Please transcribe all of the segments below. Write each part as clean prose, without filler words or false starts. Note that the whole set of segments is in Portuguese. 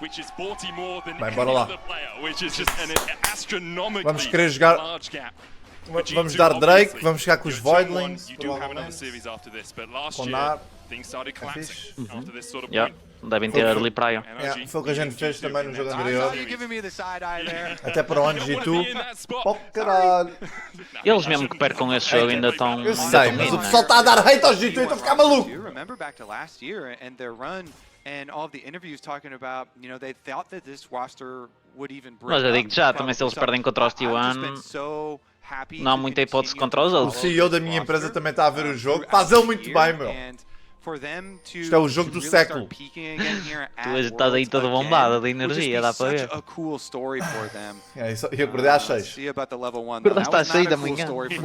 Bem, bora lá. Vamos querer jogar. Vamos dar Drake, vamos chegar com os Voidlings. Com Nar. É fixe. Devem ter early praia. Foi o que a gente fez também no jogo anterior. Até para onde G2. Oh caralho. Eles mesmo que percam esse jogo ainda estão. Eu sei, mas o pessoal está a dar hate aos G2 e estou a ficar maluco. Mas eu digo já, também se eles perdem contra os T1, não há muita hipótese contra os O outros. CEO da minha empresa também está a ver o jogo. Faz ele muito bem, meu. Isto é o jogo do século. Tu estás aí todo bombado de energia, dá para ver. Eu acordei às 6. Acordaste às 6 da manhã. Acordei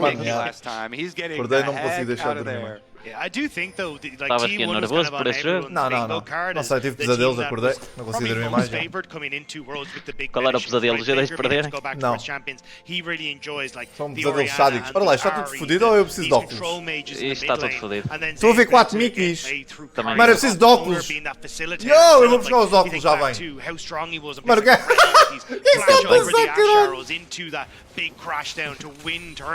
e não me consegui deixar de dormir. Estavas aqui nervoso por esse jogo? Não. Não sei, tive pesadelos, acordei. Não consegui dormir mais. Qual era o pesadelo? Os G2 perderem? Não. São pesadelos sádicos. Olha lá, está tudo fodido ou eu preciso de óculos? Isto está tudo fodido. Estou a ver 4 Mickeys. Também. Mano, eu preciso de óculos. Não, eu vou buscar os óculos, já vem. Mano, o que é? Isso é pensar, caralho.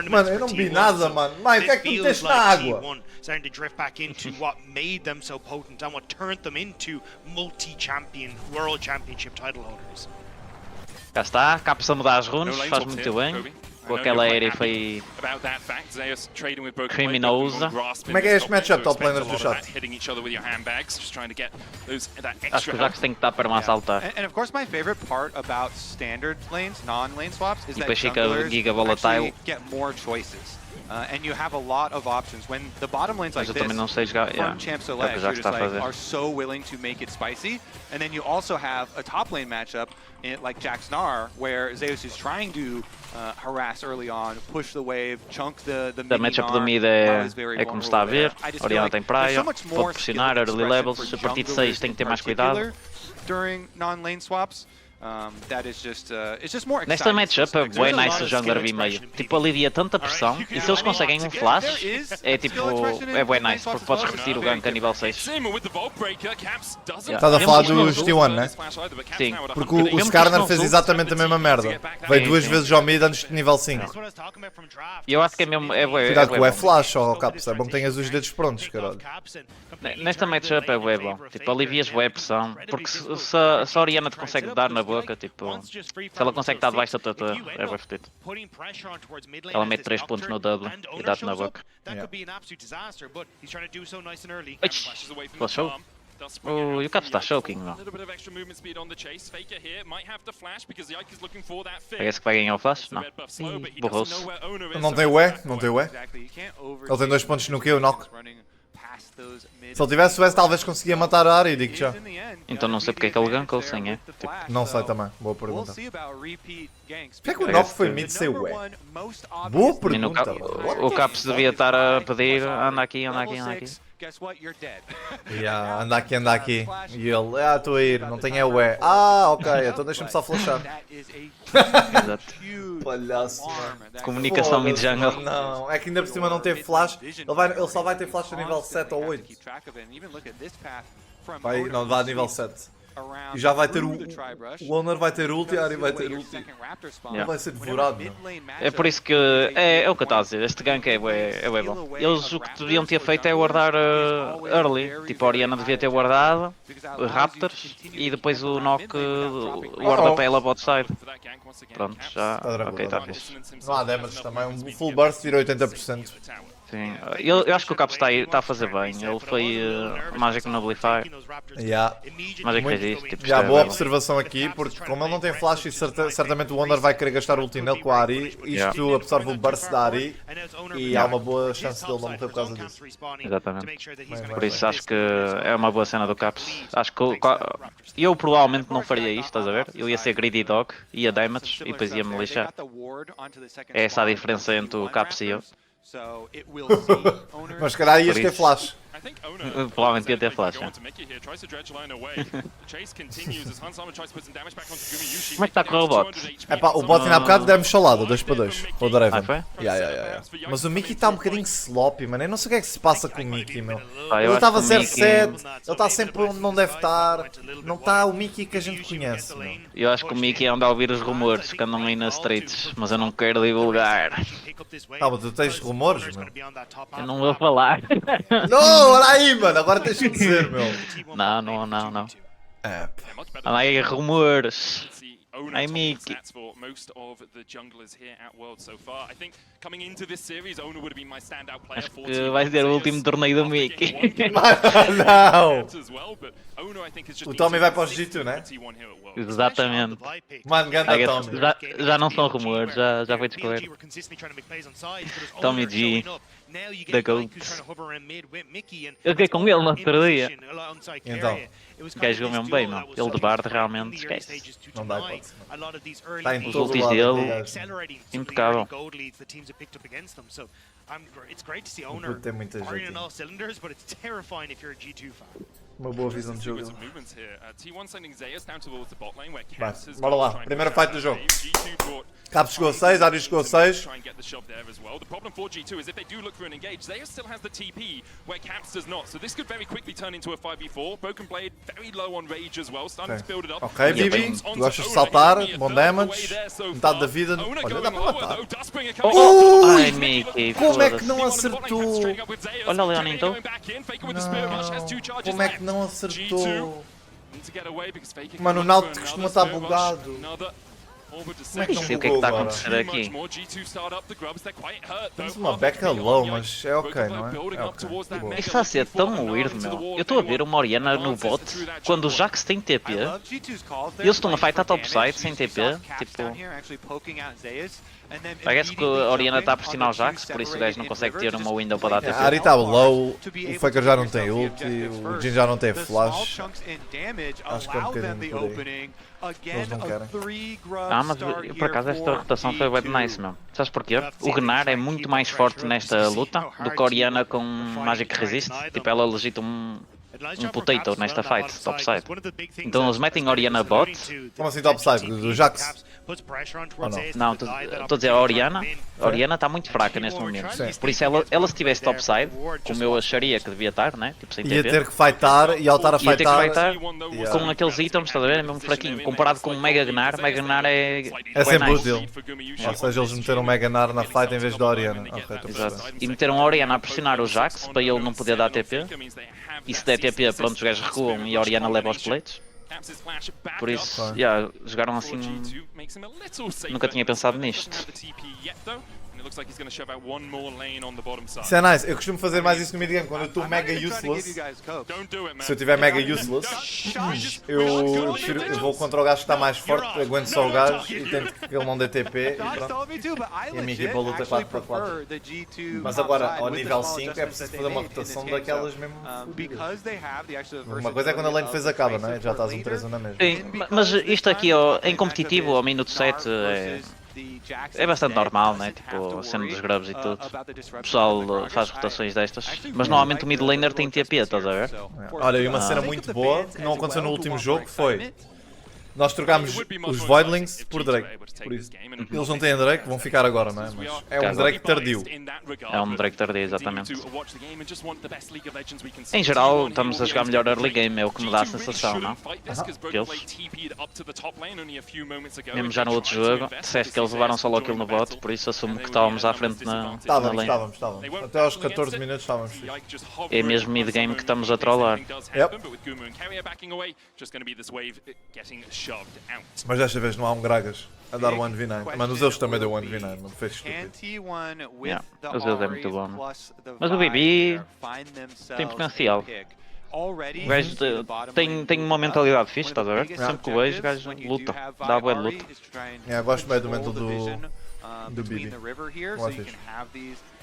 Mano, eu não vi nada, mano. Mano, o que é que tu meteste na água? Starting to drift back into what made them so potent and what turned them into multi-champion, world championship title holders. Cá está, Kamus a mudar as runes, faz muito bem. Com aquela aérea foi criminosa. Como é que é este matchup, top laners do chat? Acho que o Jax tem que estar para mais saltar. And of course my favorite part about standard lanes, non-lane swaps, is that depois fica junglers Giga volatile. actually get more choices. And you have a lot of options. When the bottom lanes like Mas eu this, também não sei jogar. from Champ É o que Select, o Jax you're está a just like, fazer. are so willing to make it spicy. And then you also have a top lane matchup like Jax Nar, where Zeus is trying to harass early on, push the wave, chunk the A matchup do mid é como está a ver. Oriana Oriana tem praia, pode pressionar, early levels. A partir de 6 tem que ter mais cuidado. During non-lane swaps. That is just, it's just more Nesta exciting. matchup é bem nice o jungler vir meio. Tipo, alivia tanta pressão e se eles conseguem um flash, é tipo, é bem nice, porque podes repetir o gank a nível 6. Estás a falar dos T1, né? Sim. Porque o Skarner fez exatamente a mesma merda. Veio 2 vezes ao mid antes de nível 5. E eu acho que é mesmo, Cuidado que o é flash, ó Caps, é bom que tenhas os dedos prontos, caralho. Nesta matchup é bem bom, tipo, alivias bem a pressão, porque se a Oriana te consegue dar na boca, tipo, se ela consegue estar debaixo da tua, é bem fodido. Ela mete 3 pontos no double e dá-te na boca. Flashou? E o Caps está choking, não? Parece que vai ganhar o flash? Não. Borrou-se. Não tem o E, não tem o E. Ele tem 2 pontos no Q, o knock. Se ele tivesse o S, talvez conseguia matar a área, digo já. Então não sei porque é que ele gankou sem E. Tipo, não sei também, boa pergunta. Porquê é que o knock foi mid sem o E? Boa pergunta. O Caps devia estar a pedir, anda aqui, anda aqui, anda aqui. Anda aqui. E ele, estou a ir, não tenho o E. Ok, então deixa-me só flashar. Exato. Palhaço. Comunicação mid-jungle. Não, é que ainda por cima não teve flash. Ele só vai ter flash a nível 7 ou 8. Não, vai a nível 7. E já vai ter o Owner vai ter ulti, a Ari vai ter ulti. Não vai ser devorado. É por isso que é o que eu estava a dizer, este gank é bem bom. Eles o que deviam ter feito é guardar early, tipo a Oriana devia ter guardado Raptors e depois o Nock guarda para ela bot side. Pronto, já, ok, está fixe. Não há damage também, um full burst tira 80%. Sim, eu acho que o Caps está a fazer bem, ele foi Magic Noblify. Magic fez isto, tipo, boa observação aqui, porque como ele não tem flash e certamente o Wonder vai querer gastar o ulti nele com a Ari, isto absorve o burst da Ari e há uma boa chance dele não morrer por causa disso. Exatamente, por isso acho que é uma boa cena do Caps. Acho que eu provavelmente não faria isto, estás a ver? Eu ia ser Greedy Dog, ia damage e depois ia-me lixar. É essa a diferença entre o Caps e eu. Mas se calhar ias ter flash. Provavelmente ia ter flash. Como é que está com o bot? Epá, o bot ainda há bocado demos salada, 2 para 2. Com o Draven. Ah, foi? Mas o Mickey está um bocadinho sloppy, mano. Eu não sei o que é que se passa com o Mickey, meu. Ah, eu Ele acho estava que o 0-7, Mickey- ele está sempre onde não deve estar. Não está o Mickey que a gente conhece, meu. Eu acho que o Mickey anda a ouvir os rumores que andam aí nas streets, mas eu não quero divulgar. Ah, mas tu tens rumores, meu? Eu não vou falar. Não, olha aí, mano. Agora tens que dizer, meu. Não. É, Anda aí rumores. Ai, Mickey. Acho que vai ser o último torneio do Mickey. não. O Tommy vai para os G2, né? Exatamente. Mano, ganda Tommy. Já não são rumores, já foi descoberto. Tommy G, da GOAT. Eu fiquei com ele no outro dia. Então, O gajo jogou mesmo bem, meu. Ele de Bard realmente esquece. não dá hipótese. Está em Os todo ultis lado. dele- aquele gajo. Impecável. O puto tem muita gente. Uma boa visão de jogo. Vai, bora lá. Primeira fight do jogo. Kamus chegou a 6, Arius chegou a 6. The problem for G2 is if they do look for an engage, Zeus still has the TP, where Caps does not. So this could very quickly turn into a 5v4. Broken Blade very low on rage as well, starting to build it up. Ok, Bibi, tu gostas de saltar, bom damage, metade da vida. Olha, dá para matar. Ai, Mickey, Como é que foda-se. não acertou? Olha o Leonito. Não, como é que não acertou? Mano, o Naut costuma estar bugado. Como é que não Sei o que é que bugou está a agora? acontecer aqui. Temos uma beca low, mas é ok, não é? É ok. Boa. Isto está a ser tão weird, meu. Eu estou a ver uma Oriana no bot, quando o Jax tem TP, e eles estão a fightar topside sem TP, tipo... Parece que a Oriana está a pressionar o Jax, por isso o gajo não consegue ter uma window para dar A TP. Ari está low, o Faker já não tem ult, o Jin já não tem flash. Acho que é um bocadinho por aí. Eles não querem. Ah, mas por acaso esta rotação foi bem nice, meu. Sabes porquê? O Gnar é muito mais forte nesta luta do que a Oriana com Magic Resist. Tipo, ela legita um potato nesta fight, topside. Então eles metem a Oriana bot. Como assim topside? Do Jax? Ou não? Não, estou a dizer a Oriana. A Oriana está muito fraca neste momento. Sim. Por isso ela se tivesse topside, como eu acharia que devia estar, né? Tipo, sem Ia TP. ter que fightar e ao estar a Ia ter que fightar. fightar com aqueles itens, estás a ver? É mesmo fraquinho. Comparado com o Mega Gnar é É sempre nice. útil. Ou seja, eles meteram o Mega Nar na fight em vez da Oriana. Ok, estou a Exato. perceber. E meteram a Oriana a pressionar o Jax para ele não poder dar TP. E se der TP, pronto, os gajos recuam e a Oriana leva os plates. Por isso, yeah, jogaram assim. Nunca tinha pensado nisto. Isso é nice. Eu costumo fazer mais isso no midgame quando eu estou mega useless. Se eu tiver mega useless, eu vou contra o gajo que está mais forte, aguento só o gajo e tento que ele não dê TP e pronto. E a minha equipa luta 4 para 4. Mas agora, ao nível 5, é preciso fazer uma rotação daquelas mesmo fodidas. Uma coisa é quando a lane fez acaba, não é? Já estás um 3 na mesma. Sim, mas isto aqui ó, em competitivo, ao minuto 7, é bastante normal, né? Tipo, sendo dos grubs e tudo. O pessoal faz rotações destas. Mas normalmente o mid laner tem TP, estás a ver? Olha, e uma cena muito boa que não aconteceu no último jogo foi... Nós trocámos os Voidlings por Drake, por isso. Eles não têm Drake, vão ficar agora, não é? Mas é um Drake tardio. É um Drake tardio, exatamente. Em geral, estamos a jogar melhor early game, é o que me dá a sensação, não? Mesmo já no outro jogo, disseste que eles levaram só logo kill no bot, por isso assumo que estávamos à frente na lane. Estávamos. Até aos 14 minutos estávamos. É mesmo mid game que estamos a trollar. Mas desta vez não há um Gragas a dar 1v9. Mas os Zeus também deu 1v9, não fez estúpido. Yeah, o Zeus é muito bom. Mas o Bibi tem potencial. O gajo tem uma mentalidade fixe, estás a ver? Sempre que o vejo, o gajo luta, dá boa de luta. Gosto bem do mental do Bibi.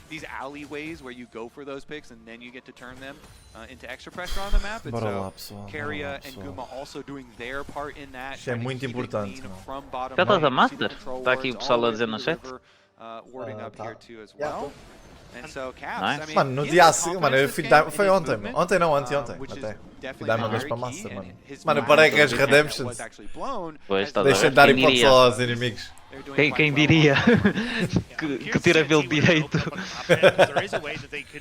These alleyways where you go for those picks and then you get to turn them into extra pressure on the map. And Bora so lá, pessoal. Keria and Guma also doing their part in that. Isto é muito importante, Já estás a master? Está aqui o pessoal a dizer no chat. Warding up Tá. here too as well. Mano, no dia assim, mano, eu fui foi ontem, mano. Ontem não, anteontem, até. Fui dar uma vez para a massa, mano. Mano, eu parei com as Redemptions. Pois, estás a Deixa ver? de dar Quem hipótese diria? aos inimigos. Quem diria que tira pelo direito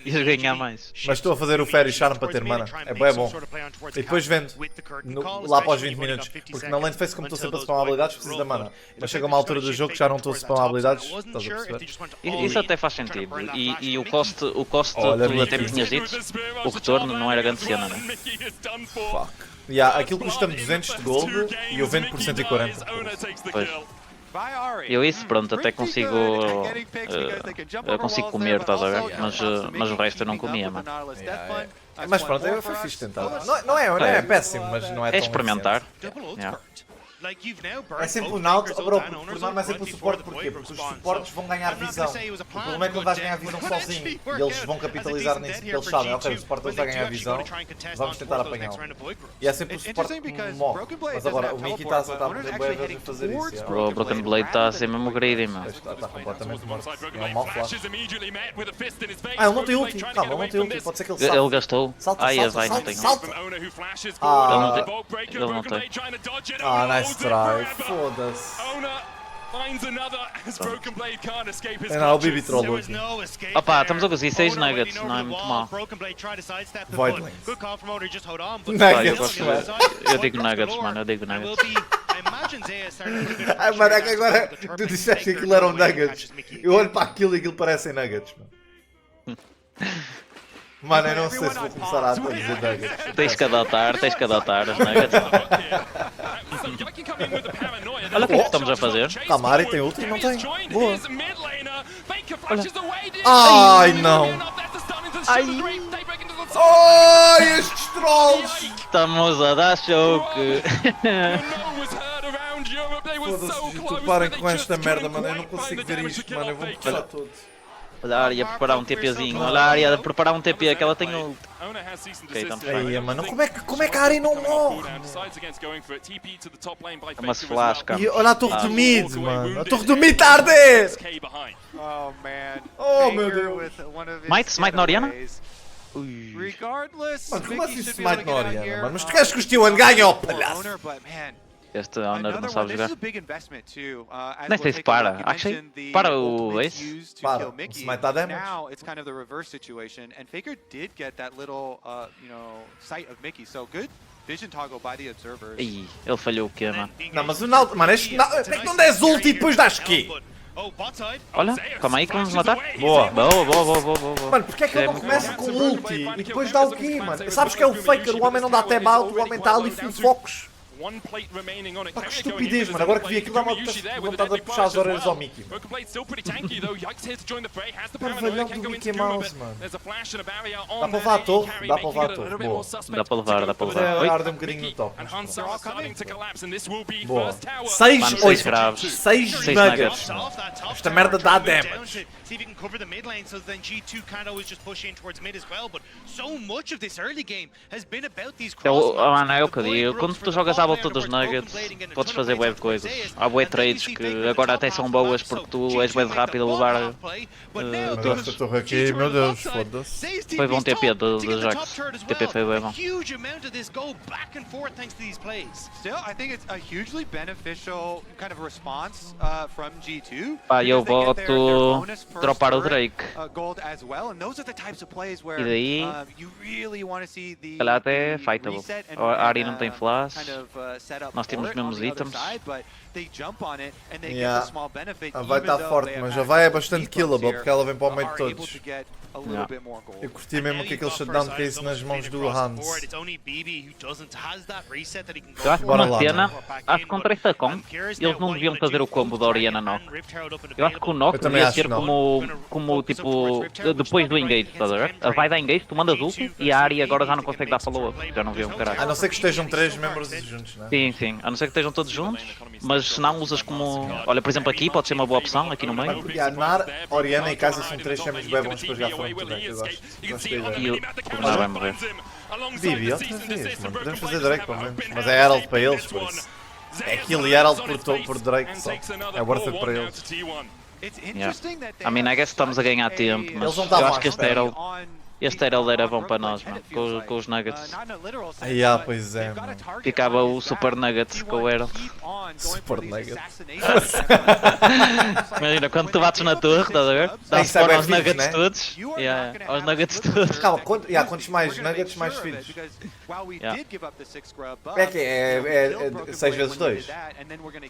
ias ganhar mais? Mas estou a fazer o Fairy Charm para ter mana. É bem bom. E depois vendo lá para os 20 minutos. Porque na lane phase, como estou sempre a spamar habilidades, preciso da mana. Mas chega uma altura do jogo que já não estou a spamar habilidades. Estás a perceber? Isso até faz sentido. E o cost Olha, tu até me Mickey. tinhas dito, o retorno não era grande cena, né? Fuck. Yeah, aquilo custa-me 200 de gold e eu vendo por 140. Pois. Eu isso, pronto, até consigo eu consigo comer, estás a ver? Mas o resto eu não comia, mano. Mas pronto, foi fixe tentar. Não é péssimo, mas não é tão É experimentar. eficiente. Yeah. É sempre o Naut, bro, por norma é sempre o suporte, porquê? Porque os suportes vão ganhar visão. O problema é que ele vai ganhar visão sozinho e eles vão capitalizar nisso, porque eles sabem, ok, o suporte vai ganhar visão, vamos tentar apanhá-lo. E é sempre o suporte que morre. Mas agora, o Mickey está a morrer bem vezes a fazer isso. Bro, o Broken Blade está a ser mesmo greedy, mano. Está completamente morto. É um mau flash. Ah, ele não tem ulti. Calma, ele não tem ulti. Pode ser que ele salte. Ele gastou. Salta, Ai, salta, vai, não salta, tem. salta. Ele não tem. Ah, nice try. Foda-se. Não, o Bibi troll ulti. Opa, estamos a conseguir 6 nuggets, não é muito mal. Voidlings. Pá, eu gosto. Eu digo nuggets, mano, eu digo nuggets. Ai, mano, é que agora tu disseste que aquilo eram nuggets. Eu olho para aquilo e aquilo parecem nuggets, mano. Mano, eu não sei se vou começar a dizer nuggets. Tens que adotar as nuggets. Olha o que é que estamos a fazer. Calma, a Ari tem ulti? Não tem. Boa. Ai, não. Ai, estes trolls. Estamos a dar choque. Foda-se, tu parem com esta merda, mano. Eu não consigo ver isto, mano. Eu vou puxar tudo. Olha a área a preparar um TPzinho. Olha a área a preparar um TP, que ela tem o... Ok, estamos bem. Aí, mano, como é que a Ari não morre? É uma flash, cara. E olha a torre do mid, mano. A torre do mid está a arder. Oh, meu Deus. Smite na Oriana? Mano, como assim smite na Oriana, mano? Mas tu queres que o Stewan ganhe, ó palhaço? Este Honor não sabe jogar. Nem sei se para. Achei. Para o Ace. Para. O smite dá damage. Now it's kind of the reverse situation, and Faker did get that little, sight of Mickey. So good vision toggle by the observers. Ih, ele falhou o quê, mano? Não, mas o Naldo, mano, este Naldo, é que não des ulti e depois dás quê? Olha, calma aí que vamos matar. Boa. Boa. Mano, porque é que ele não começa com ulti e depois dá o quê, mano? Sabes que é o Faker, o homem não dá tab out, o homem está ali full focos. Pá, que estupidez, mano. Agora que vi aquilo dá uma vontade de puxar as orelhas ao Mickey. Parvalhão do Mickey Mouse, mano. Dá para levar a torre? Dá para levar a torre. Boa. Dá para levar. Oi? Arde um bocadinho no top. Boa. Mano, 6 6 graves. 6 6 nuggets. nuggets. Esta merda dá damage. See if he can cover the mid lane, so then G2 can't always just push in towards mid as well, but so much of this early game has been about these Mano, é o que eu digo. Quando tu jogas à volta dos nuggets, podes fazer web coisas. Há web trades que agora até são boas porque tu és web rápido a levar. Mas esta torre aqui, meu Deus, foda-se. Foi bom TP de Jax. TP foi bem bom. Still, I think it's a hugely beneficial kind of response from G2. Pá, eu voto dropar o Drake. E daí, calhar até fightable. A Ari não tem flash. Nós temos os mesmos itens. Yeah. Vai estar forte, mas já vai é bastante killable porque ela vem para o meio de todos. Eu curti mesmo que aquele shutdown caísse nas mãos do Hans. Eu acho que uma cena, acho que contra esta comp, eles não deviam fazer o combo da Oriana Knock. Eu acho que o Knock devia ser como tipo, depois do engage, estás a ver? Vai dar engage, tu mandas ult e a área agora já não consegue dar follow-up, já não vê um caralho. A não ser que estejam 3 membros juntos, né? Sim, a não ser que estejam todos juntos, mas se não usas como... Olha, por exemplo aqui pode ser uma boa opção, aqui no meio. Nar, Oriana e Casa são 3 membros bem bons para jogar front também, eu gosto. E o Coronel vai morrer. Bibi, outra vez, mano. Podemos fazer Drake pelo menos. Mas é Herald para eles, por isso. É kill e Herald por Drake só. É worth it para eles. I mean, I guess estamos a ganhar tempo, mas Eles não eu estavam acho à que espera. este era bom para nós, mano, com os Nuggets. Pois é, mano. Ficava o Super Nuggets com o Herald. Super Nuggets. Imagina, quando tu bates na torre, estás a ver? Dá Isso é spawn bem aos fixe, Nuggets né? todos. Aos Nuggets todos. Calma, quantos mais Nuggets, mais filhos? É que é 6 vezes 2?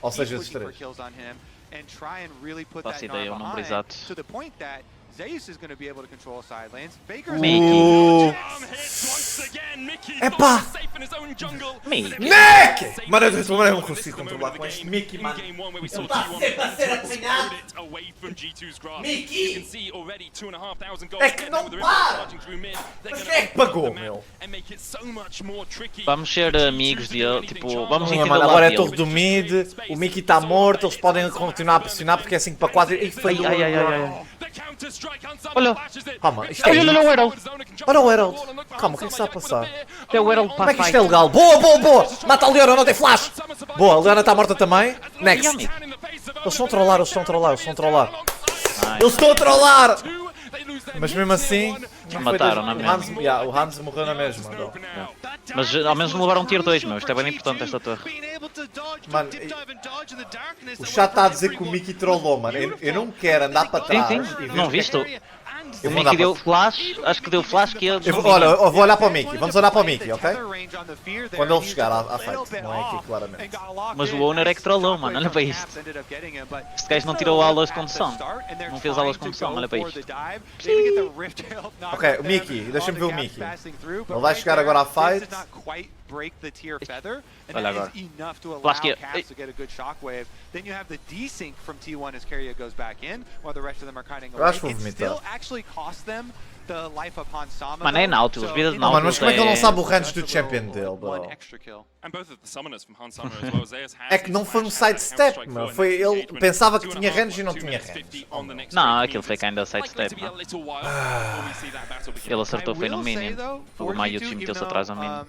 Ou 6 vezes 3? Faço ideia, o número exato. Zeus is going to be able to control side lanes. Epá! Mickey! Mano, eu não consigo controlar com este Mickey, mano. Ele está sempre a ser apanhado! Mickey! É que não para! Mas quem é que pagou, meu? Vamos ser amigos dele, tipo, vamos Minha entender mano, o agora é lado torre dele. do mid, o Mickey está morto, eles podem continuar a pressionar porque é 5 para 4 e foi. Ai. Olha, Calma, isto é. olha o Herald. Olha o Herald! Calma, o que é que está a passar? É o Herald Como para é que isto é fight. legal? Boa! Mata a Leona, não tem flash! Boa, a Leona está morta também. Next! Yummy. Eles estão a trollar. Eles estão a trollar! Mas mesmo assim. não foi Mataram das- na o Hans, yeah, o Hans morreu na mesma. Bro. Mas ao menos me levaram um tier 2, meu. Isto é bem importante, esta torre. Mano, o chat está a dizer que o Mickey trollou, mano. Eu não quero andar para trás. Sim, e ver não o que é viste? que- O Eu vou Mickey andar deu flash, acho que deu flash que eu... Olha, eu vou olhar para o Mickey. Vamos olhar para o Mickey, ok? Quando ele chegar à fight. Não é aqui, claramente. Mas o owner é que trollou, mano. Olha para isto. Este gajo não tirou aulas de condução. Não fez aulas de condução, olha para isto. Ok, o Mickey. Deixa-me ver o Mickey. Ele vai chegar agora à fight. Olha agora. Flash que- to get a good shockwave. Then you have the desync from T1 as Keria goes back in, while the rest of them are kiting Eu away. acho que vou It vomitar. still actually cost them the life of Han Sama. Mano, é Nautilus, vida de Não, mano, mas Nautilus como é que ele não é... sabe o range do champion dele, bro? One extra kill. And both of the summoners from Han Summer as well. Zeus has É que não foi um sidestep, meu. Foi ele pensava que tinha range e não tinha range. Não, aquilo foi kinda sidestep, não. Ele acertou foi no mínimo. O Mayuchi meteu-se atrás ao mínimo.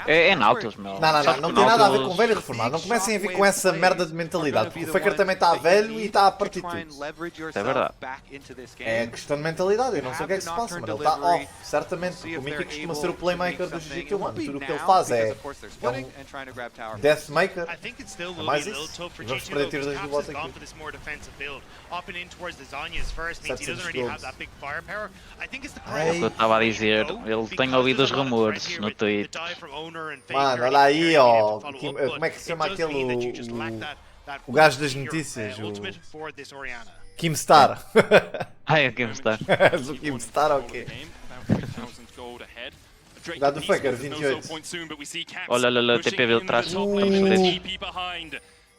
É Nautilus, meu. Não tem nada a ver com velho e reformado. Não comecem a vir com essa merda de mentalidade. Porque o Faker também está velho e está a partir tudo. É verdade. É questão de mentalidade. Eu não sei o que é que se passa, mano. Ele está off, certamente. O Mickey costuma ser o playmaker do Jiu-Jitsu, mano. Tudo o que ele faz é um deathmaker. I think it's still É will mais be a little isso. tough for Vamos G2 perder tiros though, de because volta Kamus has gone aqui. for this more defensive build. Hopping in towards the Zhonya's first means he doesn't 700 really have gols. that big firepower. I think it's the Ai. É o que eu estava a dizer. Ele tem ouvido os rumores no Twitter. Mano, olha aí, ó. Como é que se chama aquele. O gajo das notícias. O Kimstar. Ai, aqui me está. És o Kimstar ou o quê? Dá do Faker, 28. Olha, o TP veio de trás.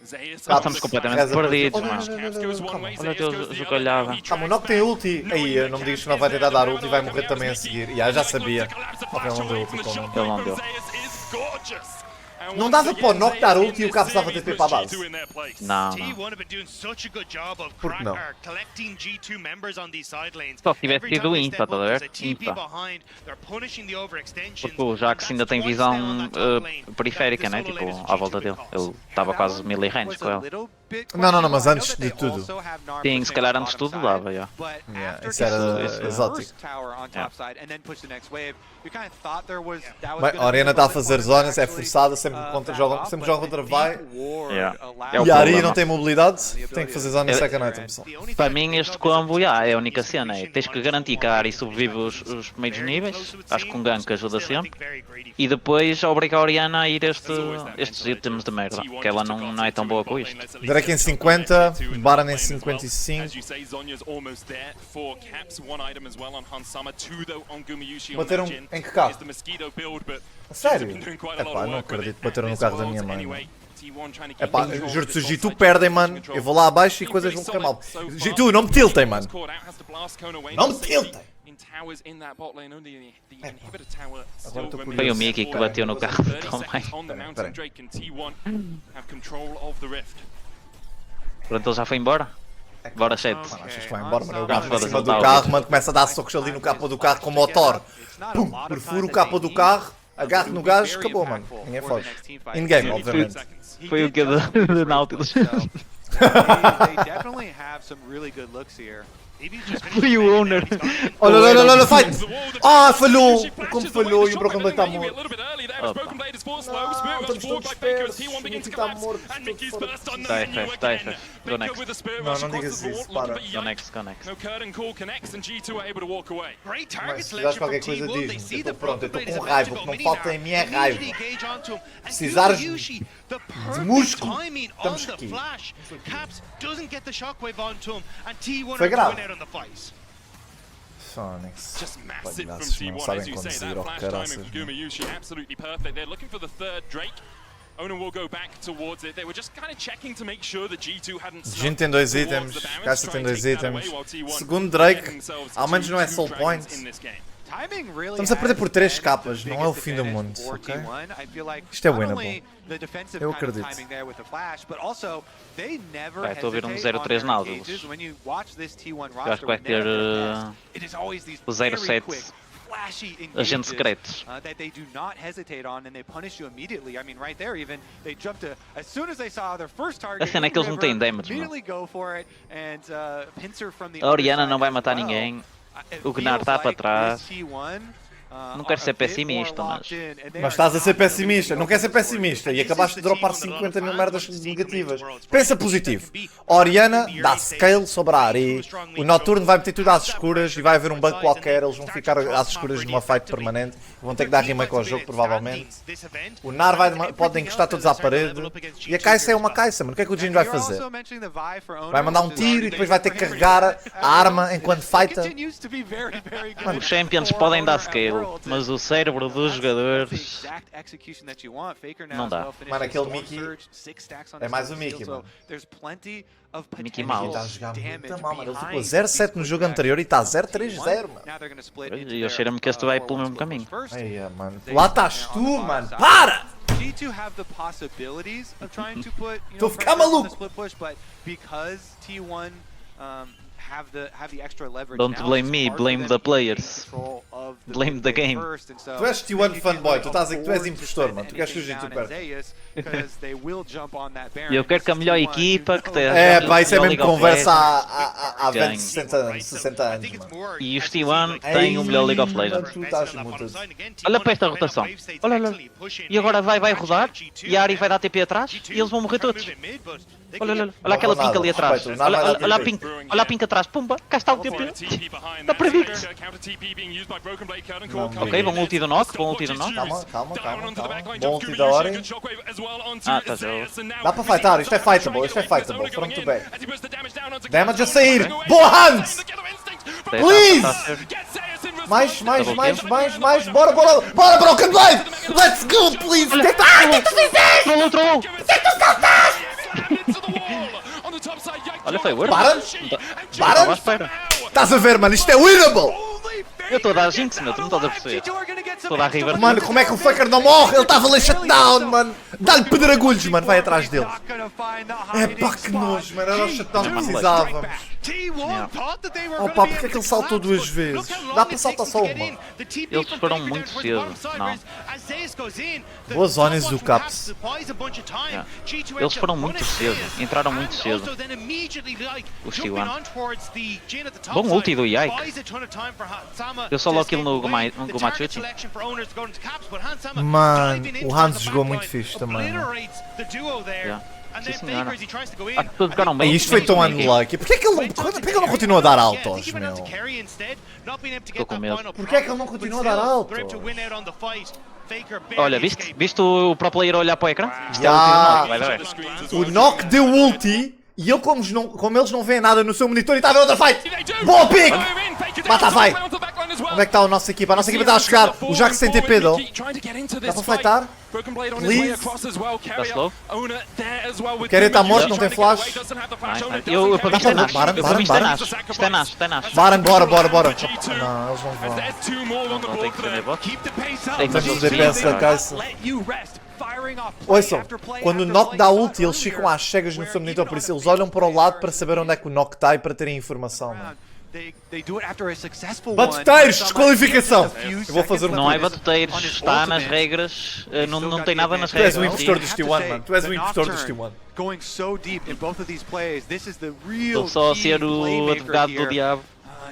Estamos completamente Reza por- perdidos, Olha, mano. calma. Olha Deus, o que olhava. Calma, o Nock tem ulti. Aí, não me digas que não vai tentar dar ulti e vai morrer também a seguir. Já sabia. Ok, não deu ulti com o Nock. Ele não deu. Não dava para o Nock dar ulti e o Kamus dava TP para a base. Não. Porque não? Só se tivesse sido Impa, estás a ver? Impa. Porque o Jax ainda tem visão periférica, né? Tipo, à volta dele. Ele estava quase melee range com ele. Não, mas antes de tudo. Sim, se calhar antes de tudo dava, já. Isso era exótico. Bem, a Arena está a fazer zonas, é forçada, sempre joga contra vai. É o E a Ari problema. não tem mobilidade, tem que fazer zona second item, pessoal. Para mim este combo é a única cena, é tens que garantir que a Ari sobrevive os primeiros níveis, acho que um gank ajuda sempre, e depois obriga a Oriana a ir estes itens de merda, que ela não é tão boa com isto. Drake em 50, Baron em 55. Bateram em que carro? A sério? Epá, não acredito que bateram no carro da minha mãe. Mano. Epá, juro-te, se o G2 perdem, mano, eu vou lá abaixo e coisas vão correr mal. G2, não me tiltem, mano. Não me tiltem. Agora estou curioso. Foi o Mickey que bateu no carro também. Pronto, ele já foi embora? Bora, chat. Mano, achas que vai embora, mano? Eu agarro em foda-se, cima não do tá carro, ouvindo. mano, começa a dar socos ali no capô do carro com o motor. Pum, perfuro o capô do carro, agarro no gajo, acabou, mano. Ninguém foge. In-game, obviamente. Foi o que do Nautilus. They definitely have some really good looks here. Fui o owner. Olha, fight! Ah, falhou! Como falhou e o Broken Blade está morto. Estamos todos dispersos, o Mickey está morto. Está F. Go next. Não digas isso, para. Go next. Mas se dás qualquer coisa diz-me, eu estou pronto, eu estou com raiva, o que não falta em mim é raiva. Precisares de músculo, estamos aqui. Foi grave. Sonics. Just massive from Palhaços, T1 não as sabem you say, conduzir that ao flash timing caraças. from Gumayushi absolutely perfect. They're looking for the third Drake. Onan will go back towards it. They were just kind of checking to make sure that G2 hadn't Jin tem 2 itens, Caixa tem 2 itens. Segundo Drake, ao menos não é soul point. Estamos a perder por 3 capas, não é o fim do mundo, ok? Isto é winnable. Eu acredito. Estou a ver um 0-3 Nautilus. Eu acho que vai ter o 0-7 agentes secretos. That they do not hesitate on and they punish you immediately. I mean, right there, even they jump to as soon as they saw their first target. A cena é que eles não têm damage, immediately go for it and pincer from the A Orianna não vai matar ninguém. O Gnar está para trás. Não quero ser pessimista, Mas estás a ser pessimista, não quer ser pessimista e acabaste de dropar 50 mil merdas negativas. Pensa positivo. A Orianna dá scale sobre a Ari, o Noturno vai meter tudo às escuras e vai haver um bug qualquer, eles vão ficar às escuras numa fight permanente, vão ter que dar remake ao jogo provavelmente. O Nar pode encostar todos à parede e a Kai'Sa é uma Kai'Sa, mano, o que é que o Jin vai fazer? Vai mandar um tiro e depois vai ter que carregar a arma enquanto fighta? Os Champions podem dar scale, mas o cérebro dos jogadores não dá. Mano, aquele Mickey é mais o Mickey, mano. Mickey Ele Mouse. está a jogar muito mal, mano. Ele ficou 0-7 no jogo anterior e está 0-3-0, mano. E eu cheiro-me que este vai pelo mesmo caminho. Ai, mano. Lá estás tu, mano. Para! Estou a ficar maluco! Don't blame me, blame the players. Blame the game. Tu és T1 fanboy, tu estás a dizer que tu és impostor, mano. Tu queres fugir tu perto. E eu quero que a melhor equipa que tem. É, pá, isso é mesmo conversa há 20, 60 anos, mano. E os T1 têm o melhor League of Legends. Tu estás muito. Olha para esta rotação. Olha. E agora vai rodar. E a Ari vai dar TP atrás. E eles vão morrer todos. Olha aquela pink ali atrás. Olha a pink atrás. Pumba, cá está o TP. Está predict. Ok, bom ulti do knock. Calma. Bom ulti da hora. Tá já. Dá para fightar, isto é fightable. Front to back. Damage a sair. Boa Hans! Please! Mais. Bora, Broken Blade! Let's go, please! O que é que tu fizeste? Trollou! O que é que tu saltaste? Olha, foi o Para! Estás a ver, mano, isto é winnable! Eu estou a dar Jinx, meu, tu não estás a perceber. Estou a dar River. Mano, como é que o Faker não morre? Ele estava ali shutdown, mano! Dá-lhe pedregulhos, mano, vai atrás dele. É pá, que nojo, mano, era o shutdown que precisávamos. Oh pá, porque é que ele saltou 2 vezes? Dá para saltar só uma. Eles foram muito cedo, não. Boas zonas do Caps. Eles foram muito cedo, entraram muito cedo. Os T1. Bom ulti do Yike. Eu só logo kill no Gumachuchi. Mano, o Hans jogou muito fixe também. Sim, senhora. Todos jogaram bem. Isto foi tão unlucky. Porquê que ele não continua a dar altos, meu? Estou com medo. Porquê que ele não continua a dar altos? Olha, viste o pro player olhar para o ecrã? Isto é o knock deu ulti e ele, como eles não veem nada no seu monitor, e está a ver outra fight! Boa pick! Mata a fight! Onde é que está a nossa equipa? A nossa equipa está a chegar. O Jax tem TP, dá para fightar? Please. Está slow. Querem estar morto, não tem flash? Eu para mim isto é Nash. Isto é Nash. Baran, bora. Não, eles não vão. Não tem que ser nem bot. Temos os DPS da Kai'Sa. Ouçam, quando o Nock dá ult, eles ficam às cegas no seu monitor, por isso eles olham para o lado para saber onde é que o Nock está e para terem informação, mano. Batuteiros, desqualificação! Eu vou fazer um Não é batuteiros, está nas regras, não tem nada nas Tu és regras. o impostor dos T1, mano. Tu és o impostor dos T1. Estou só a ser o advogado do diabo.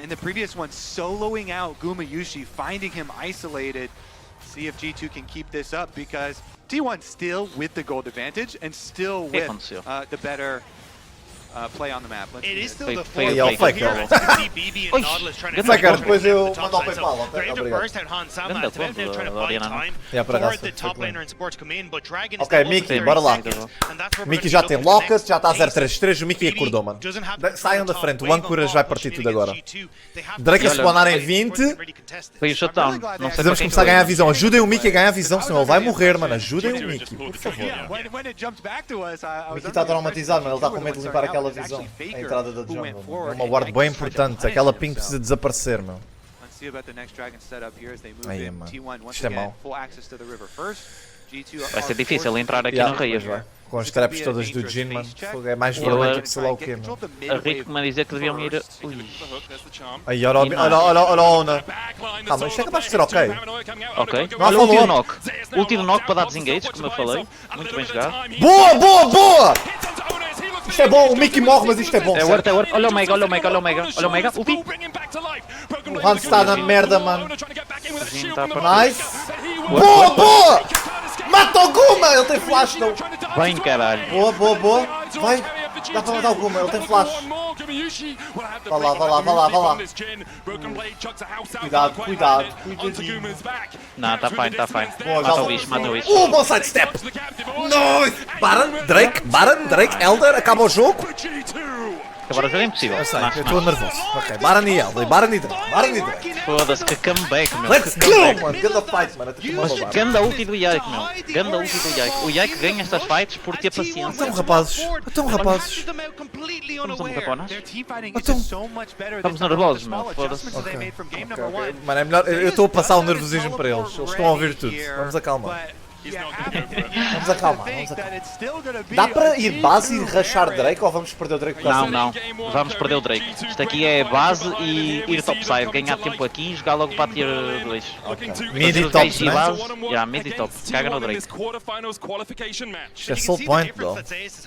In the previous one, soloing out Gumayushi, finding him isolated. See if G2 can keep this up because T1 still with the gold advantage and still with the better play on the map. It is still the Fail, fourth fail, here. fail. It's gonna see BB and Nautilus trying to Faker, find depois eu the top mando ao side. So PayPal, they're able to obrigado. burst out Han Sama. Ganda It's about ponto trying to da find Ariana. time Yeah, por for acaso, the top foi laner and support to come in, but Dragon is Ok, still Mickey, over bora lá. 30 seconds, and that's where we're Mickey gonna já be tem looking at Locket, the já está next 0-3-3, o Mickey acordou, mano. Saiam da frente, o Ancoras vai partir tudo agora. Drake a spawnar em 20. Foi o shutdown. Não sei Precisamos para quem começar a foi. ganhar a visão. Ajudem o Mickey a ganhar a visão, senão ele vai morrer, mano. Ajudem o Mickey, por favor. O Mickey está traumatizado, mano. Ele está com medo de limpar aquela visão. A entrada da jungle. É uma ward bem importante. Aquela ping precisa desaparecer, meu. Aí, mano. Isto é mau. Vai ser difícil entrar aqui no Raias, vai. Com as traps todas do Jin, mano. É mais violento que sei lá o quê, mano. Arrisco-me a dizer que deviam ir... Ui. Aí, olha a Ona. Calma, isto é capaz de ser ok. Ok. Não há Olha o último follow-up. knock. Último knock para dar desengages, como eu falei. Muito bem jogado. Boa, boa, boa! Isto é bom, o Mickey morre, mas isto é bom. É certo? worth, é worth. Olha o Mega, olha o Mega, olha o Mega. Olha o Mega, ulti. O Hans está na merda, mano. Tá para- Nice. Boa, boa! Mata o Guma! Ele tem flash, não. Bem, caralho. Boa, boa, boa. Vai. Dá para matar o Guma, ele tem flash. Vá lá, vá lá, vá lá, vá lá. Cuidado, cuidado, cuidadinho. Não, está fine, está fine. Boa, já Mata o só- bicho, mata o bicho. Bom sidestep. Nice. Baron, Drake, Elder, acaba o jogo. Acabar o jogo é impossível. Eu sei, Mas, eu estou nervoso. Ok, Baron e Elder, Baron e Drake. foda-se, que comeback, meu. Let's Que go, comeback. mano. Ganda fight, mano. Até tomar uma barra. Ganda ulti do Yike, meu. Ganda ulti do Yike. O Yike ganha estas fights por ter paciência. Então, rapazes. Então, rapazes. Vamos a caponas? Estamos nervosos, meu. Foda-se. Mano, é melhor. Eu estou a passar o nervosismo para eles. Eles estão a ouvir tudo. Vamos acalmar. Vamos acalmar, vamos acalmar. Dá para ir base e rachar Drake ou vamos perder o Drake por causa Não, não. Vamos perder o Drake. Isto aqui é base e ir topside. Ganhar tempo aqui e jogar logo para tier 2. Mid e top, né? Yeah, mid e top. Caga no Drake. Isto é soul point, bro.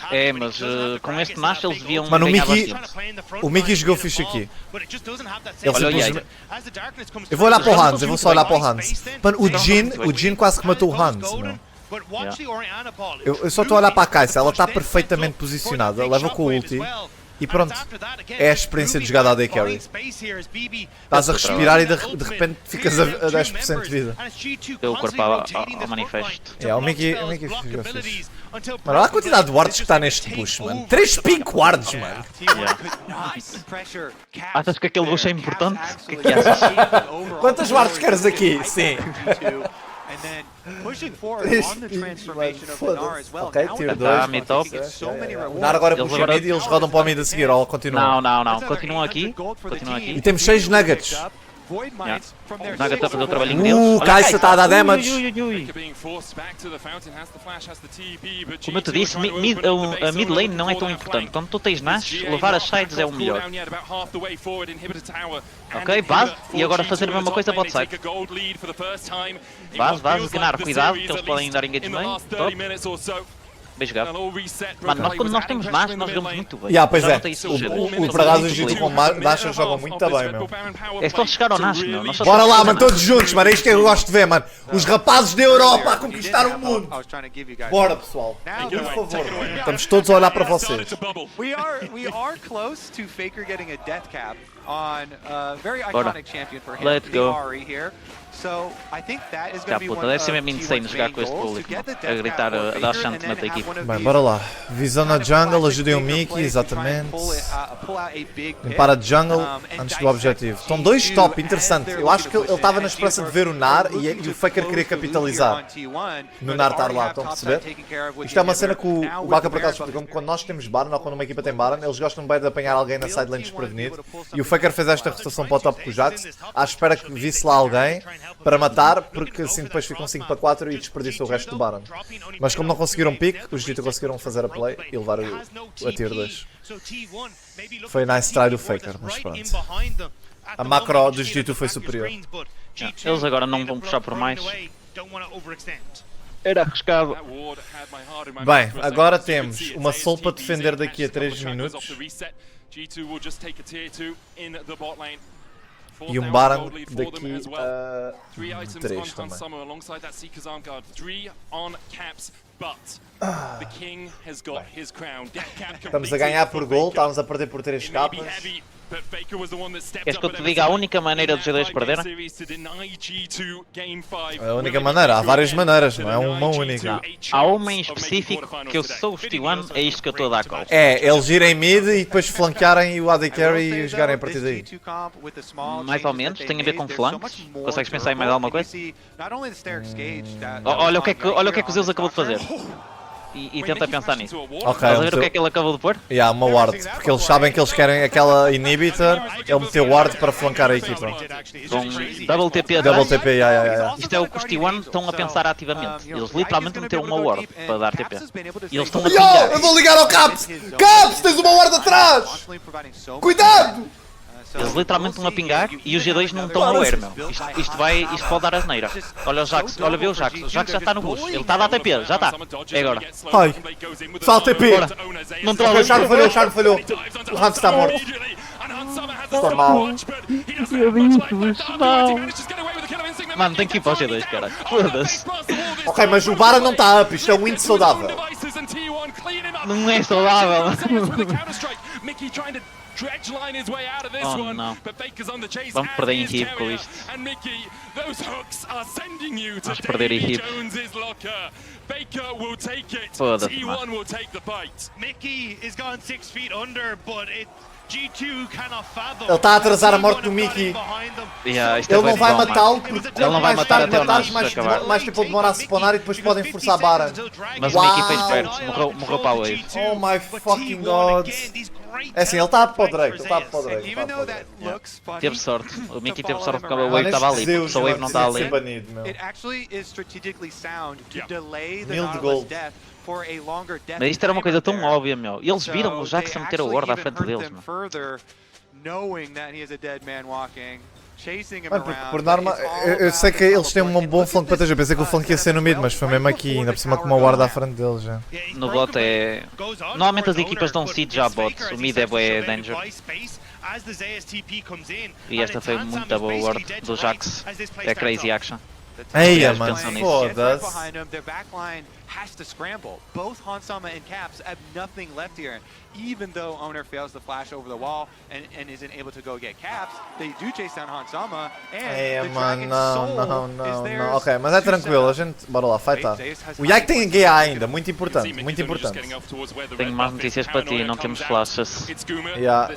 É, mas com este Nash eles deviam Mano, ganhar o bastante. Mickey jogou fixe aqui. Ele Olha o simplesmente... Yike. Eu vou olhar para o Hans, eu vou só olhar para o Hans. Mano, o Jin quase que matou o Hans, meu. Eu só estou a olhar para a Kai'Sa, ela está perfeitamente posicionada, leva com o ulti. E pronto, é a experiência de jogada AD Carry. Estás a respirar e de repente ficas a 10% de vida. Deu o corpo ao manifesto. É, o Mickey ficou fixe. Mano, olha a quantidade de wards que está neste push, mano. 3 pink wards, mano. Achas que aquele bush é importante? O que é que achas? Quantas wards queres aqui? Sim. Foda-se. Ok, tier 2. Tá, mid top. O Nar agora puxa mid e eles rodam para o mid a seguir, ou continuam. Não. Continuam aqui. Continuam aqui. E temos 6 nuggets. O Naga está a fazer o trabalhinho deles. Olha, Kai'Sa está a dar damage. Ui. Como eu te disse, a mid lane não é tão importante. Quando tu tens Nash, levar as sides é o melhor. Ok, base. E agora fazer a mesma coisa para o side. Base, Gnar, cuidado, que eles podem dar engagement. Top. Bem jogado. Mano, quando nós temos Nash, nós jogamos muito bem. Pois Já é, notei isso no jogo. o Bragado e o G2 com Dasher jogam muito bem, meu. É só chegar ao Nash, meu. Nós só Bora lá, temos mano, que todos juntos, mano. É isto que eu gosto de ver, mano. Os rapazes da Europa a conquistar o mundo. Bora, pessoal. Por favor, mano. Estamos todos a olhar para vocês. We are close to Faker getting a death cap on a very iconic champion for him, Let's the go. Ahri here. So I think that is Já, going to be puta, one deve of ser mesmo insane T1's jogar main com este goals, to público, get the a death gritar, cap for a dar Faker, chante and then na tua have equipe. one of Bem, these, bora lá. Visão na jungle, classic ajudem o Faker Mickey, plays to try and exatamente. pull out a big pick. Limpar a jungle antes do objetivo. Estão dois top, interessante. Eu acho que ele estava na esperança de ver o Nar e o Faker queria capitalizar no Nar estar lá, estão a perceber? Isto é uma cena que o Baka por acaso explicou-me. Quando nós temos Baron ou quando uma equipa tem Baron, eles gostam bem de apanhar alguém na sideline desprevenido. E o Faker fez esta rotação para o top com o Jax, à espera que visse lá alguém para matar, porque assim depois ficam 5 para 4 e desperdiçam o resto do Baron. Mas como não conseguiram pick, os G2 conseguiram fazer a play e levar a tier 2. Foi nice try do Faker, mas pronto. A macro dos G2 foi superior. Eles agora não vão puxar por mais. Era arriscado. Bem, agora temos uma Soul para defender daqui a 3 minutos. E um Baron daqui a 3 também. Estamos a ganhar por gol, estávamos a perder por 3 capas. Queres que eu te diga a única maneira dos G2 perderem? A única maneira, há várias maneiras, não é uma única. Não. Há uma em específico que eu sou o T1, é isto que eu estou a dar call. É, eles irem mid e depois flanquearem o AD Carry e jogarem a partir daí. Mais ou menos, tem a ver com flanks. Consegues pensar em mais alguma coisa? Olha o que é que o Zeus acabou de fazer. E tenta pensar nisso. Ok, Estás a ver o que é que ele acabou de pôr? Uma ward, porque eles sabem que eles querem aquela inhibitor, ele meteu ward para flancar a equipa. Com double TP Double atrás. TP, Isto é o que os T1 estão a pensar ativamente. Eles literalmente meteram uma ward para dar TP. E eles estão a Yo, pingar. eu vou ligar ao Caps! Caps, tens uma ward atrás! Cuidado! Eles literalmente estão a pingar e os G2 não estão aware, meu. Isto pode dar asneira. Olha o Jax, olha, vê o Jax. O Jax já está no bush. Ele está a dar TP, já está. É agora. Ai, salta TP! Bora. Não Ok, trollas. o Charme falhou. O Hans está morto. Está mal. Mano, tem que ir para os G2, cara. Foda-se. Ok, mas o Baron não está up, isto é um win saudável. Não é saudável. Oh não. Vamos perder em hip com isto. Vamos perder em hip. Foda-se, mano. Ele está a atrasar a morte do Mickey. Ele não vai matá-lo porque Ele não vai matar até o Nasus acabar. mais tempo ele demora a spawnar e depois podem forçar Baron. Mas o Mickey fez perto, morreu para a wave. Oh my fucking god. É assim, ele está para o Drake, ele está para o Drake. Teve sorte. O Mickey teve sorte porque a wave estava ali. Se a wave não está ali. Mil de gold. Mas isto era uma coisa tão óbvia, meu. E eles viram o Jax a meter a ward à frente deles, meu. Por norma, eu sei que eles têm um bom flank para proteger. Pensei que o flank ia ser no mid, mas foi mesmo aqui, ainda por cima com uma ward à frente deles já. No bot é... Normalmente as equipas dão seed já a bot. O mid é bué danger. E esta foi muito boa ward do Jax. É crazy action. Eia, mano, foda-se. Has to scramble. Both Hansama and Caps have nothing left here. Even though Owner fails to flash over the wall and isn't able to go get Caps, they do chase down Hansama and the Dragon's Soul is theirs. Ok, mas é tranquilo, a gente... Bora lá, fightar. O Yike tem GA ainda, muito importante, muito importante. Tenho mais notícias para ti, não temos flashes.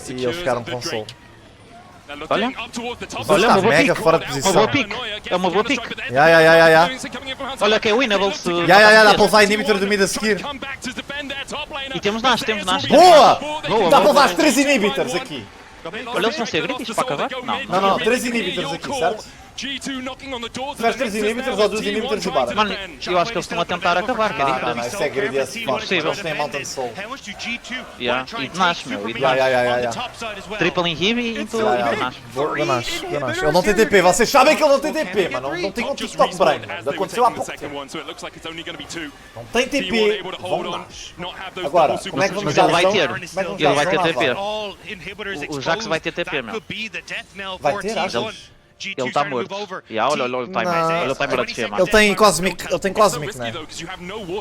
E eles ficaram com soul. Olha, Olha, uma boa mega pick. fora de Uma posição. boa pick. É uma boa pick. Olha que é winnable se... Dá para usar a inhibitor do mid a seguir. E temos Nash, temos Nash. Boa! Boa, Dá para boa. usar as 3 inhibitors aqui. Olha, eles vão ser críticos para acabar? Não, 3 inhibitors aqui, certo? Se faz 3 inhibitors ou 2 inhibitors e Baron. Mano, eu acho que eles estão a tentar acabar, que é diferente. Não, isso é greedy as fuck. Eles têm Mountain Soul. E de Nash, meu, e de Ya. Nash. Triple inhib e into Nash. Da Nash. Ele não tem TP, vocês sabem que ele não tem TP, mano. Não tem um TikTok brain, mano. Aconteceu há pouco tempo. Não tem TP, vão Nash. Agora, como é que vamos Mas dar ele vai ação? ter. Como é que vamos Ele dar vai ter ação? TP. O Jax vai ter TP, meu. Vai ter, achas? Ele está morto. Olha o timer. Olha o timer a descer, mano. Ele tem Cosmic, né?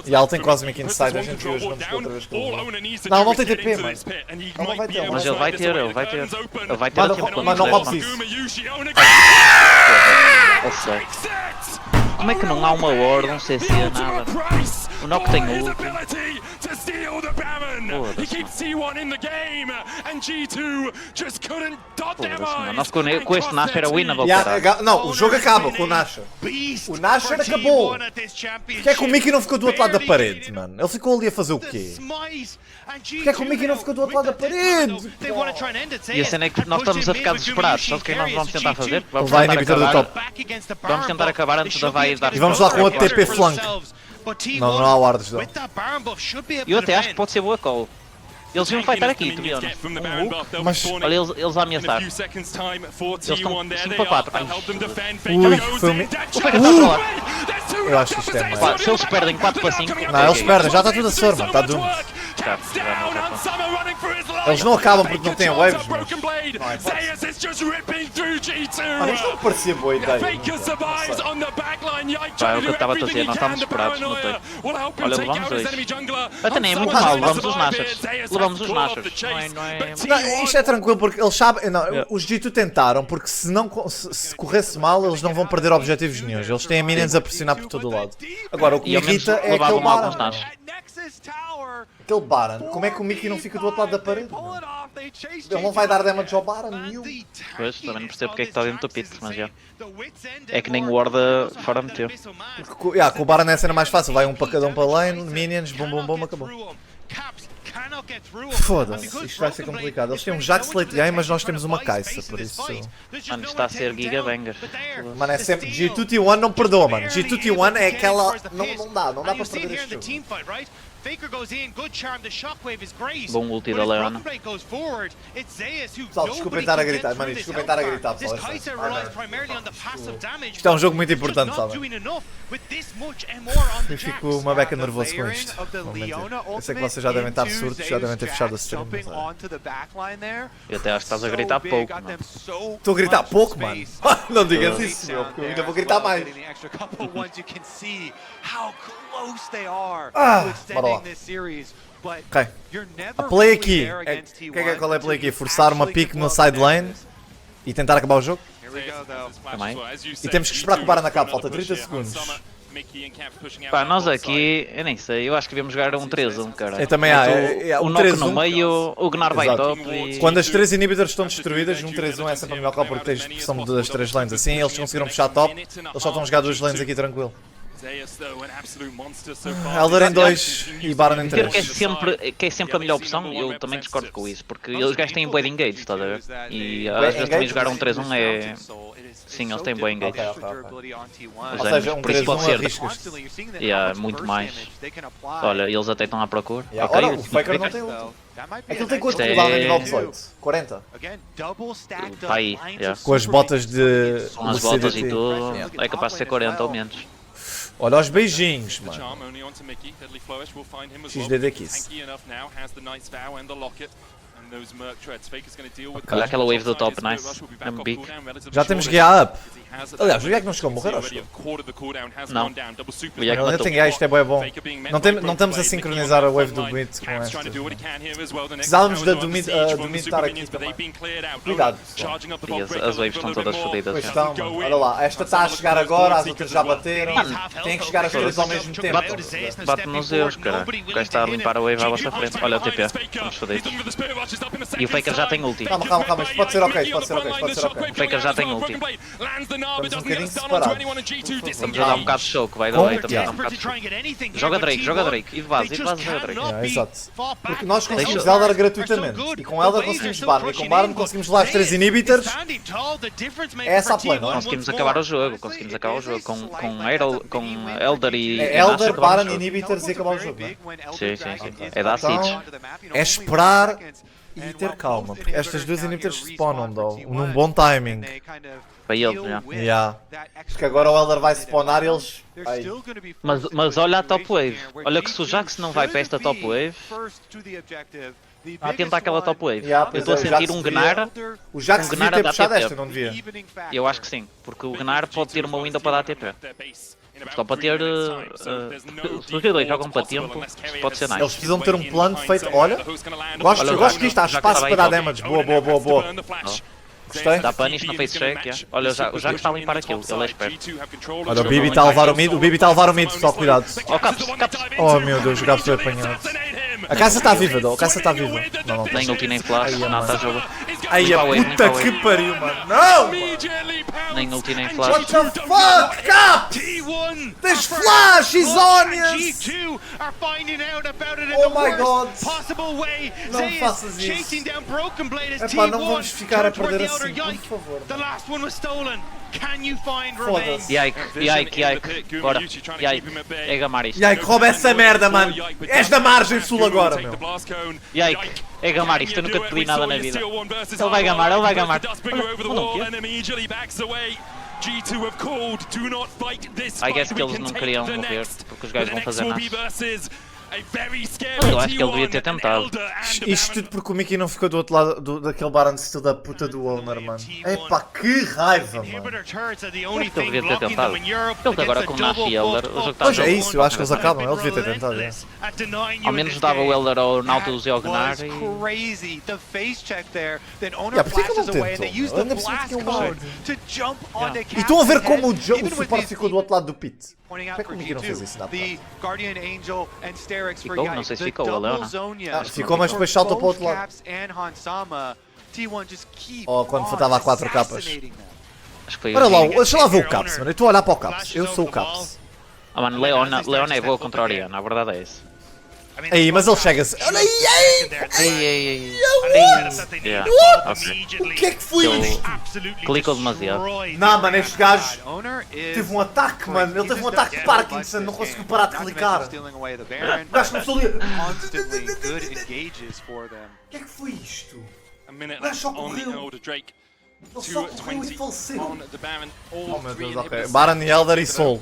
E ele tem Cosmic Inside, a gente viu os nomes outra vez que ele não tem TP, mano. Ele não vai ter, Mas ele vai ter. Ele vai ter Mas não roubes isso. Eu sei. Como é que não há uma ward, um CC, nada? O Nock tem ult. Nós com este Nash era winnable, caralho. Não, o jogo acaba com o Nasher. O Nasher acabou. Porquê é que o Mickey não ficou do outro lado da parede, mano? Ele ficou ali a fazer o quê? Porquê é que o Mickey não ficou do outro lado da parede? E a cena é que nós estamos a ficar desesperados. Sabe o que é que nós vamos tentar fazer? Vamos Vai tentar inhibitor do acabar. top. Vamos tentar acabar antes da vai dar. E vamos lá com outro TP flank. Não, não há wards não. Eu até acho que pode ser boa call. Eles iam fightar aqui, tu viu? Mas olha eles a ameaçar. Eles estão 5 para 4. ui, foi um... O Faker está para lá. Eu acho que isto é mais. Se eles perdem 4 para 5. Não, eles perdem, já está tudo a sor, mano, está doomed. Eles não acabam porque não têm waves, mas... Não é eles não parecia boa ideia. Pá, é o que eu estava a dizer, nós estávamos esperados, não tem. Olha, levamos 2. Até nem é muito mal, levamos os Nashers. Levamos os Nashers. Não é... Não, isto é tranquilo porque eles sabem. Não, os G2 tentaram porque se corresse mal eles não vão perder objetivos nenhums. Eles têm a minions a pressionar por todo o lado. Agora o que me irrita é aquele Baron. Aquele Baron. Como é que o Mickey não fica do outro lado da parede? Ele não vai dar damage ao Baron nenhum. Pois, também não percebo porque é que está dentro do pit, mas já. É que nem o Horda fora meteu. Com o Baron é a cena mais fácil. Vai um para cada um para lane, minions, bum bum bum, acabou. Foda-se, isto vai ser complicado. Eles têm um Jax late game, mas nós temos uma Kai'Sa, por isso... Mano, está a ser gigabanger. Mano, é sempre... G2T1 não perdoa, mano. G2T1 é aquela... Não dá para perder este jogo. Bom ulti da Leona. Pessoal, desculpem estar a gritar, mano, desculpem estar a gritar, pessoal. Isto é um jogo muito importante, sabe? Eu fico uma beca nervoso com isto. Eu sei que vocês já devem estar surdos, já devem ter fechado a stream. Eu até acho que estás a gritar pouco, mano. Estou a gritar pouco, mano. Não digas isso, meu, porque eu ainda vou gritar mais. Bora lá. Ok. A play aqui. Qual é a play aqui? Forçar uma pick no side lane e tentar acabar o jogo? Também. E temos que esperar que o Baron acabe, falta 30 segundos. Pá, nós aqui, eu nem sei, eu acho que devemos jogar um 3-1, cara. Eu também há. O Nock no meio, o Gnar vai top e... Quando as 3 inhibitors estão destruídas, um 3-1 é sempre a melhor call porque tens pressão das 3 lanes. Assim eles conseguiram fechar top, eles só estão a jogar 2 lanes aqui tranquilo. Elder em 2 e Baron em 3. Que é sempre a melhor opção, eu também discordo com isso, porque eles gastam em bué de engage, estás a ver? E às vezes também jogar um 3-1 é... Sim, eles têm bué engage. Ou seja, um 3-1 arriscas. Muito mais. Olha, eles até estão à procura. Ora, o Faker não tem ult. Aquilo tem quanto cooldown a nível 18? 40? Está aí, com as botas de... Com as botas e tudo, é capaz de ser 40 ou menos. Olha os beijinhos, mano. XDD Kiss. Olha aquela wave do top, nice. Big. Já temos guia up. Aliás, o Jack não chegou a morrer, acho que não. Ainda tem guia, isto é bem bom. Não estamos a sincronizar a wave do mid com esta. Precisávamos da do mid estar aqui também. Cuidado. As waves estão todas fodidas. Pois estão, mano. Olha lá, esta está a chegar agora, as outras já bateram. Tem que chegar as três ao mesmo tempo. Bate nos erros, cara. O gajo está a limpar a wave à vossa frente. Olha o TP. Estamos fodidos. E o Faker já tem ulti. Calma, isto pode ser ok, pode ser ok. O Faker já tem ulti. Estamos um bocadinho separados. Estamos a dar um bocado de choke, vai daí, estamos a dar um bocado de choke. Joga Drake, e de base, joga Drake. Exato. Porque nós conseguimos Eldar gratuitamente. E com Eldar conseguimos Baron. E com Baron conseguimos lá as 3 inhibitors. É essa a play, não é? Conseguimos acabar o jogo, com Eldar e... É Eldar, Baron, inhibitors e acabar o jogo, não é? Sim. É dar siege. É esperar e ter calma, porque estas 2 inhibitors spawnam num bom timing. Para eles, já. Porque agora o Elder vai spawnar e eles... Mas olha a top wave. Olha que se o Jax não vai para esta top wave... Atenta àquela top wave. Eu estou a sentir um Gnar... O Jax devia ter puxado esta, não devia? Eu acho que sim, porque o Gnar pode ter uma window para dar TP. Só para ter... Se os dois jogam para tempo, pode ser nice. Eles precisam ter um plano feito... Olha, gosto que isto há espaço para dar damage. Boa. Gostei. Dá punish na face check, Olha, o Jack está a limpar aquilo, ele é esperto. Olha, o Bibi está a levar o mid, só cuidado. Oh, Kamus! Oh meu Deus, o Kamus foi apanhado. A caça está viva, Não, nem ulti nem flash, nada está a jogo. Ai, a puta que pariu, mano. Não! Nem ulti nem flash. What the fuck, Cap? There's flash, he's on us! Oh my god! Não faças isso. Epá, não vamos ficar a perder assim, por favor. Can you find Foda-se. Yike, bora. Yike, é gamar isto. Yike, rouba essa merda, mano. És da margem sul agora, meu. Yike, é gamar isto, eu nunca te pedi nada na vida. Ele vai gamar, ele vai gamar. I guess que eles não queriam morrer, porque os gajos vão fazer nada. Eu acho que ele devia ter tentado. Isto tudo porque o Mickey não ficou do outro lado daquele Baron Steel da puta do owner, mano. Epá, que raiva, mano. Ele devia ter tentado. Ele agora com o Nash e Elder, o jogo está. Pois é isso, eu acho que eles acabam, ele devia ter tentado. É. Ao menos dava o Elder ao Nautilus e ao Gnar e... Porquê que ele não tentou? Ainda por cima tinha um Baron. E estão a ver como o Support ficou do outro lado do pit. Porquê que o Mickey não fez isso? Ficou? Não sei se ficou, ele não. Ficou, mas depois salta para o outro lado. Ou quando faltava a 4 capas. Acho que foi Olha lá, deixa lá ver o Caps, mano. Eu estou a olhar para o Caps. Eu sou o Caps. Ah, mano, Leona é boa contra a Oriana, a verdade é isso. Aí, mas ele chega-se. Olha aí! O que é que foi isto? Clicou demasiado. Não, mano, este gajo teve um ataque, mano. Ele teve um ataque de Parkinson, não conseguiu parar de clicar. O gajo começou ali. O que é que foi isto? O gajo só correu. Ele só correu e faleceu. Oh meu Deus, ok. Baron e Elder e Soul.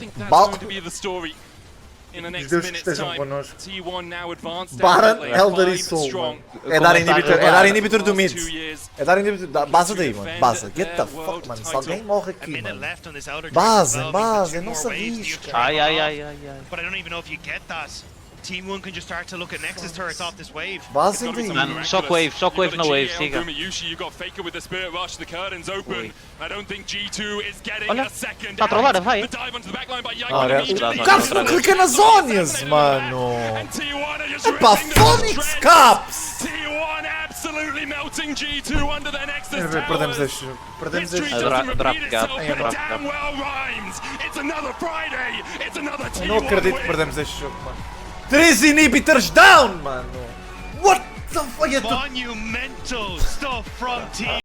Os deuses que estejam connosco. Baron, Elder e Soul, mano. É dar inhibitor do mid. É dar inhibitor. Baza daí, mano. Baza. Get the fuck, mano. Se alguém morre aqui, mano. Baza, não se arrisca. Ai. Team 1 can just start to look at Nexus turrets off this wave. Bazem daí. Mano, shockwave na wave, siga. Olha, está a trollar, vai. Olha, o Caps não clica nas Onias, mano. Epá, Phoenix Caps! Perdemos este jogo. Perdemos este jogo. Drop gap. Eu não acredito que perdemos este jogo, mano. 3 inhibitors down, mano! What the fuck? Monumental stuff from Team